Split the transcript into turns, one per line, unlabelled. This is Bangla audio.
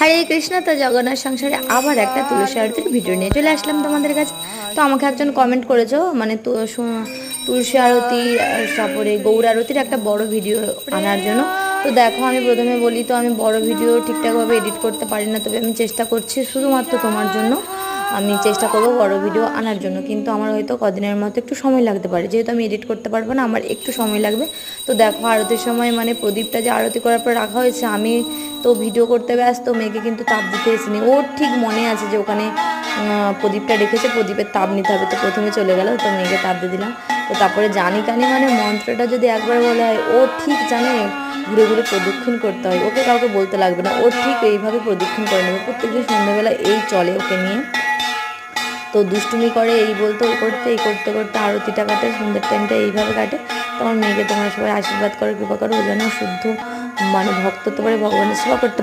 হরে কৃষ্ণ। তো জগন্নাথ সংসারে আবার একটা তুলসী আরতির ভিডিও নিয়ে চলে আসলাম তোমাদের কাছে। তো আমাকে একজন কমেন্ট করেছো মানে তুলসী আরতি তারপরে গৌর আরতির একটা বড় ভিডিও আনার জন্য। তো দেখো, আমি প্রথমে বলি, তো আমি বড় ভিডিও ঠিকঠাকভাবে এডিট করতে পারি না, তবে আমি চেষ্টা করছি শুধুমাত্র তোমার জন্য। আমি চেষ্টা করব বড় ভিডিও আনার জন্য, কিন্তু আমার হয়তো কদিনের মতো একটু সময় লাগতে পারে, যেহেতু আমি এডিট করতে পারবো না, আমার একটু সময় লাগবে। তো দেখো, আরতির সময় মানে প্রদীপটা যে আরতি করার পর রাখা হয়েছে, আমি তো ভিডিও করতে ব্যস্ত, মেয়েকে কিন্তু তাপ দিতে এসেনি। ওর ঠিক মনে আছে যে ওখানে প্রদীপটা রেখেছে, প্রদীপের তাপ নিতে হবে, তো প্রথমে চলে গেল, তো মেয়েকে তাপ দিয়ে দিলাম। তো তারপরে জানি কানি মানে মন্ত্রটা যদি একবার বলা হয়, ও ঠিক জানে ঘুরে ঘুরে প্রদক্ষিণ করতে হয়, ওকে কাউকে বলতে লাগবে না, ও ঠিক এইভাবে প্রদক্ষিণ করে নেবে। প্রত্যেকদিন সন্ধ্যাবেলা এই চলে ওকে নিয়ে। তো দুষ্টুমি করে, এই বলতে ওই করতে, এই করতে করতে আরতিটা কাটে, সন্ধ্যের টাইমটা এইভাবে কাটে। তোমার মেয়েকে তোমরা সবাই আশীর্বাদ করো, কৃপা করো, ও যেন শুদ্ধ মানে ভক্ত হতে পারে, ভগবানের সেবা করতে পারে।